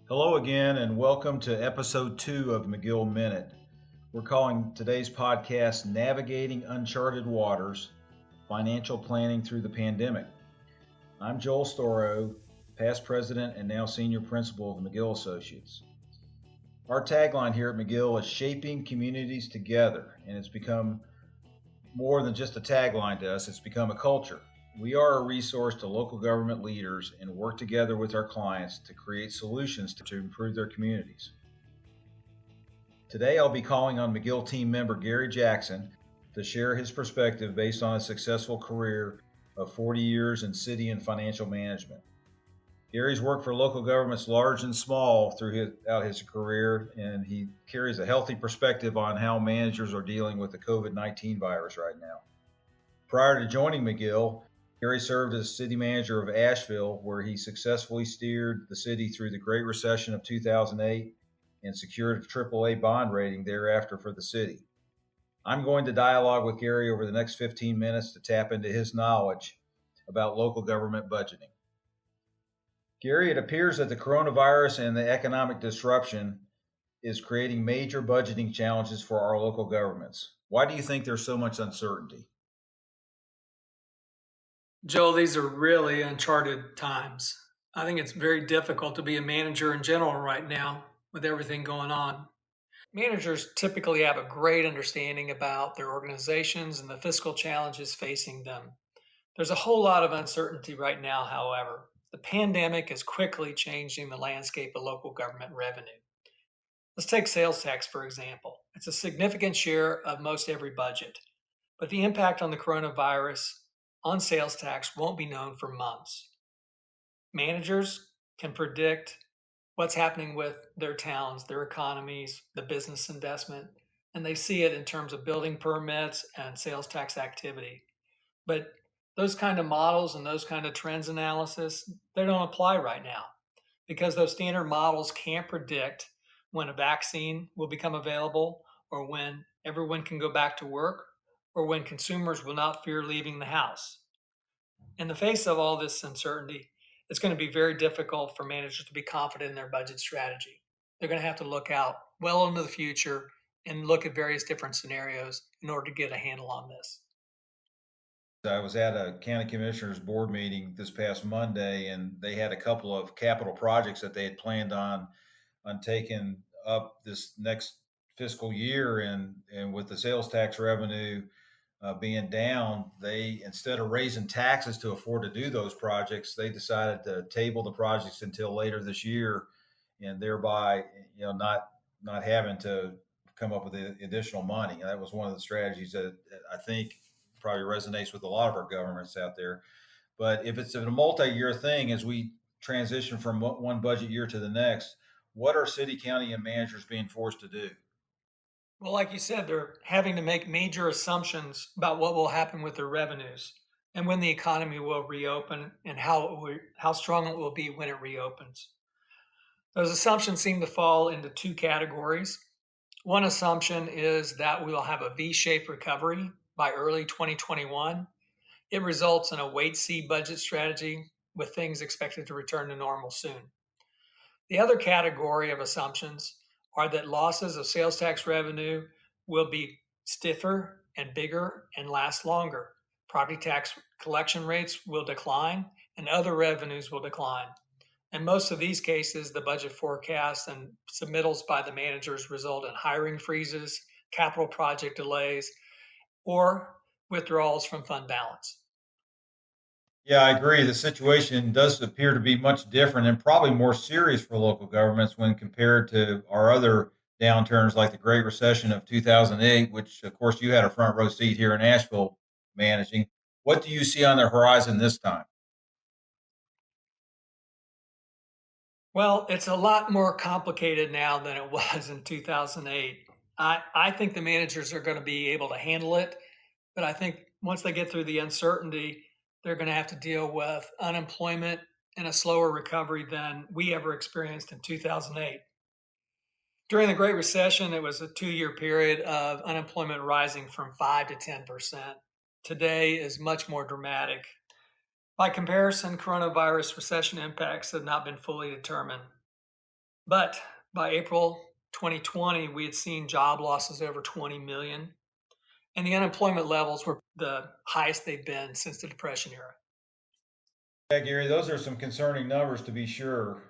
Hello again, and welcome to episode 2 of McGill Minute. We're calling today's podcast Navigating Uncharted Waters Financial Planning Through the Pandemic. I'm Joel Storrow, past president and now senior principal of McGill Associates. Our tagline here at McGill is Shaping Communities Together, and it's become more than just a tagline to us, it's become a culture. We are a resource to local government leaders and work together with our clients to create solutions to improve their communities. Today, I'll be calling on McGill team member Gary Jackson to share his perspective based on a successful career of 40 years in city and financial management. Gary's worked for local governments large and small throughout his career, and he carries a healthy perspective on how managers are dealing with the COVID-19 virus right now. Prior to joining McGill, Gary served as city manager of Asheville, where he successfully steered the city through the Great Recession of 2008 and secured a AAA bond rating thereafter for the city. I'm going to dialogue with Gary over the next 15 minutes to tap into his knowledge about local government budgeting. Gary, it appears that the coronavirus and the economic disruption is creating major budgeting challenges for our local governments. Why do you think there's so much uncertainty? Joel, these are really uncharted times. I think it's very difficult to be a manager in general right now with everything going on. Managers typically have a great understanding about their organizations and the fiscal challenges facing them. There's a whole lot of uncertainty right now, however. The pandemic is quickly changing the landscape of local government revenue. Let's take sales tax, for example. It's a significant share of most every budget, but the impact on the coronavirus on sales tax won't be known for months. Managers can predict what's happening with their towns, their economies, the business investment, and they see it in terms of building permits and sales tax activity. But those kind of models and those kind of trends analysis, they don't apply right now because those standard models can't predict when a vaccine will become available or when everyone can go back to work or when consumers will not fear leaving the house. In the face of all this uncertainty, it's going to be very difficult for managers to be confident in their budget strategy. They're going to have to look out well into the future and look at various different scenarios in order to get a handle on this. I was at a county commissioners board meeting this past Monday, and they had a couple of capital projects that they had planned on taking up this next fiscal year, and with the sales tax revenue being down, they, instead of raising taxes to afford to do those projects, they decided to table the projects until later this year, and thereby, not having to come up with the additional money. And that was one of the strategies that I think probably resonates with a lot of our governments out there. But if it's a multi-year thing, as we transition from one budget year to the next, what are city, county, and managers being forced to do? Well, like you said, they're having to make major assumptions about what will happen with their revenues and when the economy will reopen and how strong it will be when it reopens. Those assumptions seem to fall into two categories. One assumption is that we will have a V-shaped recovery by early 2021. It results in a wait-see budget strategy with things expected to return to normal soon. The other category of assumptions are that losses of sales tax revenue will be stiffer and bigger and last longer. Property tax collection rates will decline and other revenues will decline. In most of these cases, the budget forecasts and submittals by the managers result in hiring freezes, capital project delays, or withdrawals from fund balance. Yeah, I agree. The situation does appear to be much different and probably more serious for local governments when compared to our other downturns like the Great Recession of 2008, which, of course, you had a front row seat here in Asheville managing. What do you see on the horizon this time? Well, it's a lot more complicated now than it was in 2008. I think the managers are going to be able to handle it, but I think once they get through the uncertainty, they're going to have to deal with unemployment and a slower recovery than we ever experienced in 2008. During the Great Recession, it was a 2 year period of unemployment rising from 5 to 10%. Today is much more dramatic. By comparison, coronavirus recession impacts have not been fully determined. But by April 2020, we had seen job losses over 20 million, and the unemployment levels were the highest they've been since the Depression era. Yeah, Gary, those are some concerning numbers to be sure.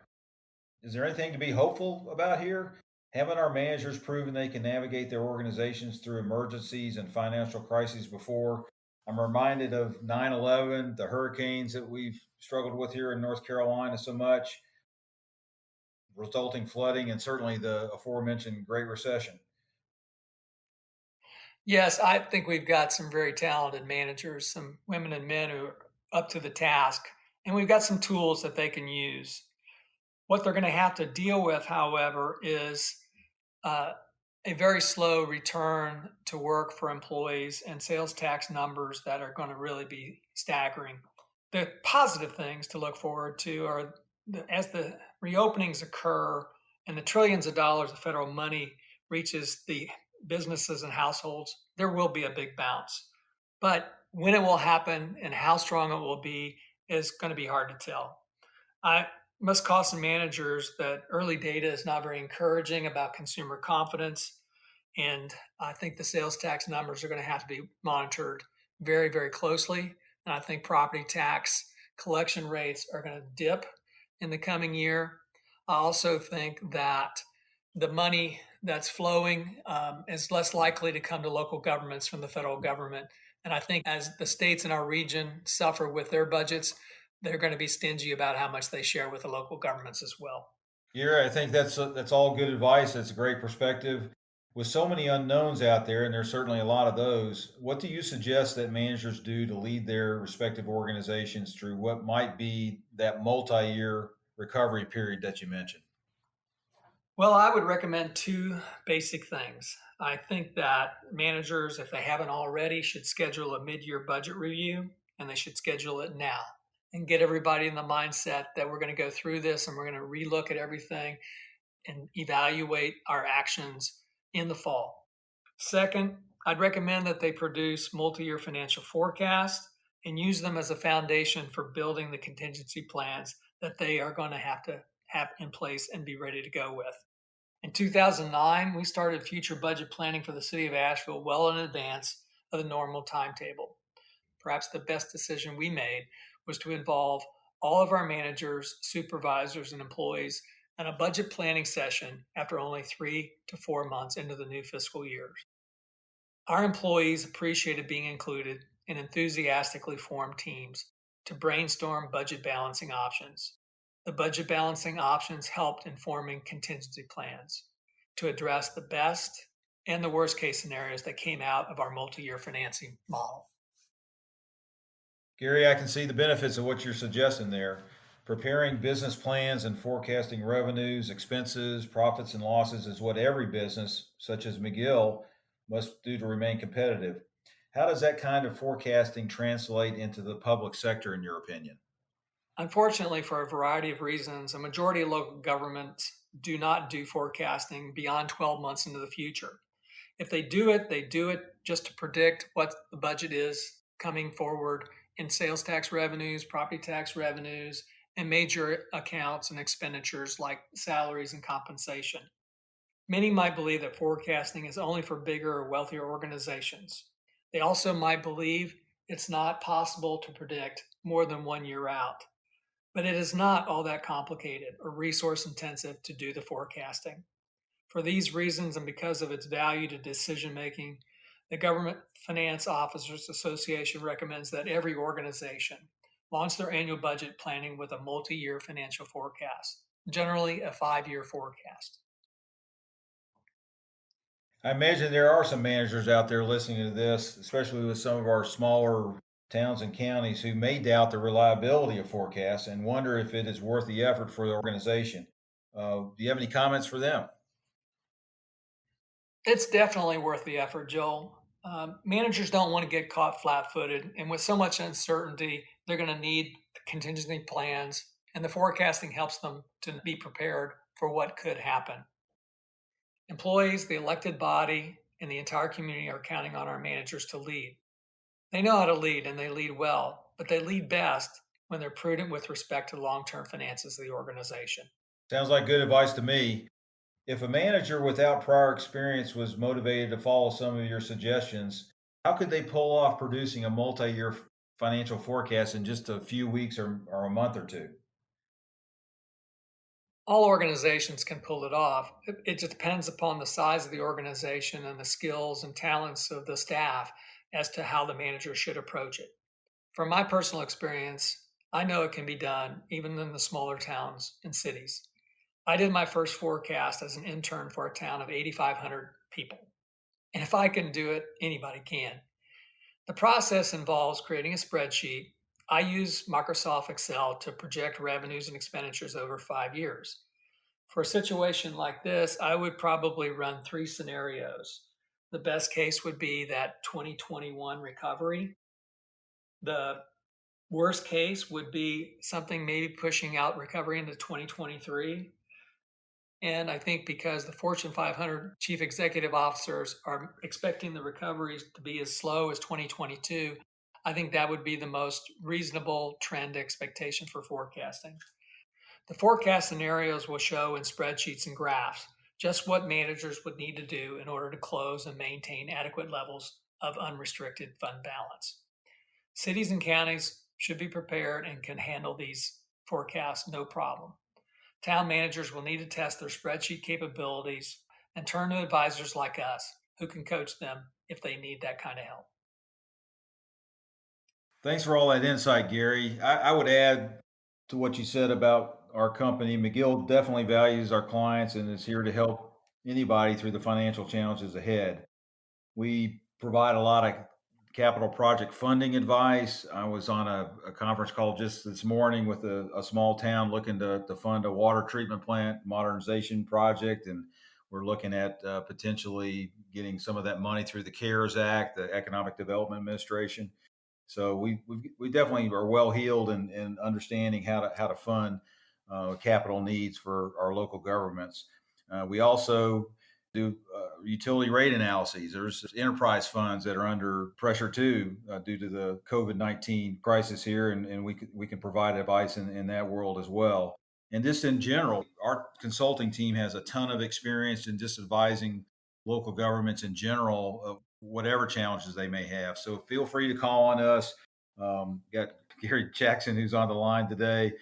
Is there anything to be hopeful about here? Haven't our managers proven they can navigate their organizations through emergencies and financial crises before? I'm reminded of 9/11, the hurricanes that we've struggled with here in North Carolina so much, resulting flooding, and certainly the aforementioned Great Recession. Yes, I think we've got some very talented managers, some women and men who are up to the task, and we've got some tools that they can use. What they're going to have to deal with, however, is uh, a very slow return to work for employees and sales tax numbers that are going to really be staggering. The positive things to look forward to are as the reopenings occur and the trillions of dollars of federal money reaches the businesses and households, there will be a big bounce. But when it will happen and how strong it will be is going to be hard to tell. I must caution managers that early data is not very encouraging about consumer confidence. And I think the sales tax numbers are going to have to be monitored very, very closely. And I think property tax collection rates are going to dip in the coming year. I also think that the money that's flowing is less likely to come to local governments from the federal government. And I think as the states in our region suffer with their budgets, they're going to be stingy about how much they share with the local governments as well. Yeah, I think that's all good advice. That's a great perspective. With so many unknowns out there, and there's certainly a lot of those, what do you suggest that managers do to lead their respective organizations through what might be that multi-year recovery period that you mentioned? Well, I would recommend two basic things. I think that managers, if they haven't already, should schedule a mid year budget review and they should schedule it now and get everybody in the mindset that we're going to go through this and we're going to relook at everything and evaluate our actions in the fall. Second, I'd recommend that they produce multi-year financial forecasts and use them as a foundation for building the contingency plans that they are going to have in place and be ready to go with. In 2009, we started future budget planning for the city of Asheville well in advance of the normal timetable. Perhaps the best decision we made was to involve all of our managers, supervisors, and employees in a budget planning session after only 3 to 4 months into the new fiscal year. Our employees appreciated being included and enthusiastically formed teams to brainstorm budget balancing options. The budget balancing options helped in forming contingency plans to address the best and the worst case scenarios that came out of our multi year financing model. Gary, I can see the benefits of what you're suggesting there. Preparing business plans and forecasting revenues, expenses, profits, and losses is what every business, such as McGill, must do to remain competitive. How does that kind of forecasting translate into the public sector, in your opinion? Unfortunately, for a variety of reasons, a majority of local governments do not do forecasting beyond 12 months into the future. If they do it just to predict what the budget is coming forward in sales tax revenues, property tax revenues, and major accounts and expenditures like salaries and compensation. Many might believe that forecasting is only for bigger or wealthier organizations. They also might believe it's not possible to predict more than 1 year out. But it is not all that complicated or resource intensive to do the forecasting. For these reasons and because of its value to decision making, the Government Finance Officers Association recommends that every organization launch their annual budget planning with a multi year financial forecast, generally a 5 year forecast. I imagine there are some managers out there listening to this, especially with some of our smaller towns and counties who may doubt the reliability of forecasts and wonder if it is worth the effort for the organization. Do you have any comments for them? It's definitely worth the effort, Joel. Managers don't want to get caught flat footed, and with so much uncertainty, they're going to need contingency plans, and the forecasting helps them to be prepared for what could happen. Employees, the elected body, and the entire community are counting on our managers to lead. They know how to lead and they lead well, but they lead best when they're prudent with respect to the long term finances of the organization. Sounds like good advice to me. If a manager without prior experience was motivated to follow some of your suggestions, how could they pull off producing a multi-year financial forecast in just a few weeks or a month or two? All organizations can pull it off. It just depends upon the size of the organization and the skills and talents of the staff as to how the manager should approach it. From my personal experience, I know it can be done even in the smaller towns and cities. I did my first forecast as an intern for a town of 8,500 people. And if I can do it, anybody can. The process involves creating a spreadsheet. I use Microsoft Excel to project revenues and expenditures over 5 years. For a situation like this, I would probably run three scenarios. The best case would be that 2021 recovery. The worst case would be something maybe pushing out recovery into 2023. And I think because the Fortune 500 chief executive officers are expecting the recoveries to be as slow as 2022, I think that would be the most reasonable trend expectation for forecasting. The forecast scenarios will show in spreadsheets and graphs just what managers would need to do in order to close and maintain adequate levels of unrestricted fund balance. Cities and counties should be prepared and can handle these forecasts no problem. Town managers will need to test their spreadsheet capabilities and turn to advisors like us who can coach them if they need that kind of help. Thanks for all that insight, Gary. I would add to what you said about our company. McGill definitely values our clients and is here to help anybody through the financial challenges ahead. We provide a lot of capital project funding advice. I was on a conference call just this morning with a small town looking to fund a water treatment plant modernization project. And we're looking at potentially getting some of that money through the CARES Act, the Economic Development Administration. So we definitely are well heeled in understanding how to fund capital needs for our local governments. We also do utility rate analyses. There's enterprise funds that are under pressure too due to the COVID-19 crisis here, and we can provide advice in that world as well. And just in general, our consulting team has a ton of experience in just advising local governments in general of whatever challenges they may have. So feel free to call on us. Got Gary Jackson, who's on the line today,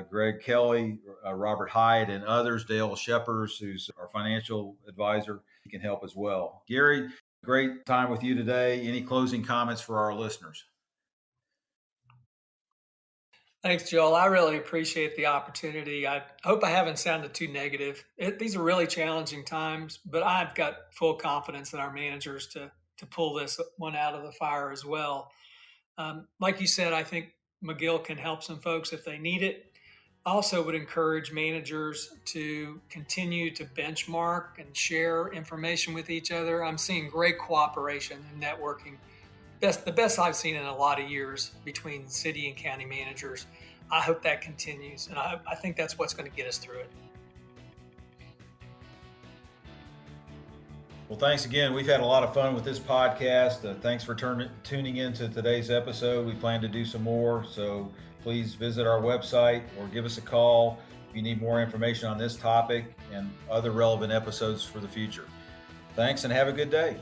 Greg Kelly, Robert Hyde, and others, Dale Sheppers, who's our financial advisor. He can help as well. Gary, great time with you today. Any closing comments for our listeners? Thanks, Joel. I really appreciate the opportunity. I hope I haven't sounded too negative. These are really challenging times, but I've got full confidence in our managers to pull this one out of the fire as well. Like you said, I think McGill can help some folks if they need it. I also would encourage managers to continue to benchmark and share information with each other. I'm seeing great cooperation and networking. The best I've seen in a lot of years between city and county managers. I hope that continues, and I think that's what's going to get us through it. Well, thanks again. We've had a lot of fun with this podcast. Thanks for tuning in to today's episode. We plan to do some more, so please visit our website or give us a call if you need more information on this topic and other relevant episodes for the future. Thanks and have a good day.